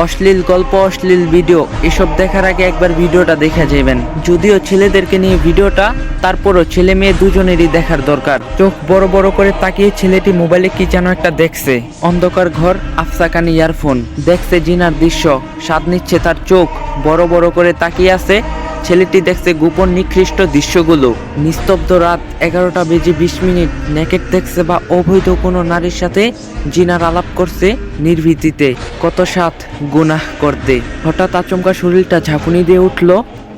অশ্লীল গল্প, অশ্লীল ভিডিও এসব দেখার আগে একবার ভিডিওটা দেখে যাবেন। যদিও ছেলেদেরকে নিয়ে ভিডিওটা, তারপরও ছেলে মেয়ে দুজনেরই দেখার দরকার। চোখ বড় বড় করে তাকিয়ে ছেলেটি মোবাইলে কি যেন একটা দেখছে। অন্ধকার ঘর, আফসা কানে ইয়ারফোন, দেখছে জিনার দৃশ্য, স্বাদ নিচ্ছে তার চোখ। বড় বড় করে তাকিয়ে আছে ছেলেটি, দেখছে গোপন নিকৃষ্ট দৃশ্যগুলো। নিস্তব্ধ রাত, 11টা বেজে 20 মিনিট। নেকেট দেখছে বা অবৈধ কোনো নারীর সাথে জিনার আলাপ করছে নির্ভীতিতে। কত সাথ গুনাহ করতে। হঠাৎ আচমকা শরীরটা ঝাঁকুনি দিয়ে উঠল।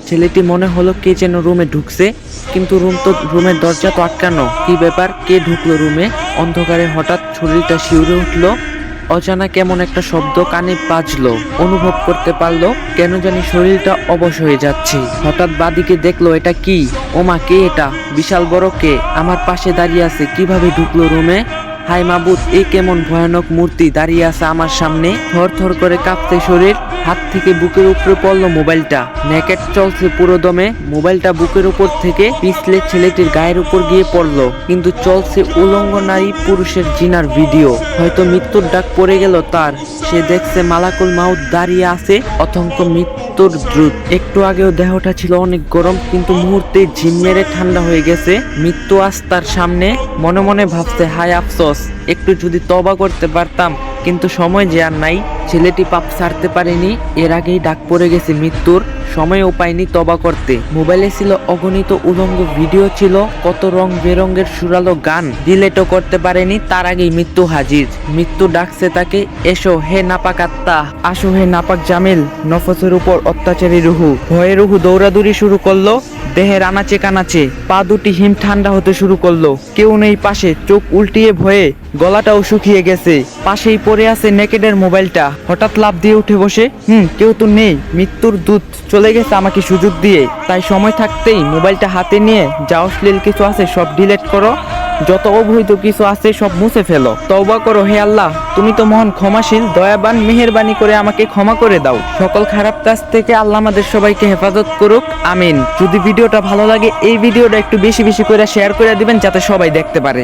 ছেলেটি মনে হলো কে যেন রুমে ঢুকছে, কিন্তু রুমের দরজা তো আটকানো। কি ব্যাপার, কে ঢুকলো রুমে? অন্ধকারে হঠাৎ শরীরটা শিউরে উঠলো। অজানা কেমন একটা শব্দ কানে বাজলো। অনুভব করতে পারলো কেন জানি শরীরটা অবশ হয়ে যাচ্ছে। হঠাৎ বাদিকে দেখলো, এটা কি? ওমা, কে এটা? বিশাল বড় কে আমার পাশে দাঁড়িয়ে আছে? কিভাবে ঢুকলো রুমে? হাই মাবুদ, এ কেমন ভয়ানক মূর্তি দাঁড়িয়ে আছে আমার সামনে। থর থর করে কাঁপতে শরীর। হাত থেকে বুকের উপরে পড়লো মোবাইলটা। নেকেট চলছে পুরো দমে। মোবাইলটা বুকের উপর থেকে পিছলে ছেলেটির গায়ের উপর গিয়ে পড়লো, কিন্তু চলছে উলঙ্গ নারী পুরুষের জিনার ভিডিও। হয়তো মৃত্যুর ডাক পড়ে গেল তার। সে দেখছে মালাকুল মাউত দাঁড়িয়ে আছে, অথঙ্ক মৃত্যুর দ্রুত। একটু আগেও দেহটা ছিল অনেক গরম, কিন্তু মুহূর্তে ঝিম মেরে ঠান্ডা হয়ে গেছে। মৃত্যু আজ তার সামনে। মনে মনে ভাবছে, হায় আফসোস, একটু যদি তওবা করতে পারতাম, কিন্তু সময় যে আর নাই। ছেলেটি পাপ ছাড়তে পারেনি, এর আগেই ডাক পড়ে গেছে মৃত্যুর। সময়ও পায়নি তওবা করতে। মোবাইলে ছিল অগণিত উলঙ্গ ভিডিও, ছিল কত রং বেরঙের সুরালো গান। ডিলেটও করতে পারেনি, তার আগেই মৃত্যু হাজির। মৃত্যু ডাকছে তাকে, এসো হে নাপাক আত্মা, আসো হে নাপাক জামিল। নফসের উপর অত্যাচারী রুহু। ভয়ে রুহু দৌড়াদৌড়ি শুরু করলো। দেহের আনাচে কানাচে পা দুটি হিম ঠান্ডা হতে শুরু করলো। কেউ নেই পাশে, চোখ উল্টিয়ে ভয়ে গলাটাও শুকিয়ে গেছে। পাশেই পড়ে আছে নেকেডের মোবাইলটা। হঠাৎ লাফ দিয়ে উঠে বসে, কেউ তো নেই। মৃত্যুর দূত চলে গেছে আমাকে সুযোগ দিয়ে। তাই সময় থাকতেই মোবাইলটা হাতে নিয়ে যা অশ্লীল কিছু আছে সব ডিলিট করো, যত অবৈধ কিছু আছে সব মুছে ফেলো। তওবা করো হে আল্লাহ, তুমি তো মহান ক্ষমাশীল, দয়াবান। মেহেরবানি করে আমাকে ক্ষমা করে দাও। সকল খারাপ কাজ থেকে আল্লাহ আমাদের সবাইকে হেফাজত করুক, আমিন। যদি ভিডিওটা ভালো লাগে, এই ভিডিওটা একটু বেশি বেশি করে শেয়ার করে দিবেন, যাতে সবাই দেখতে পারে।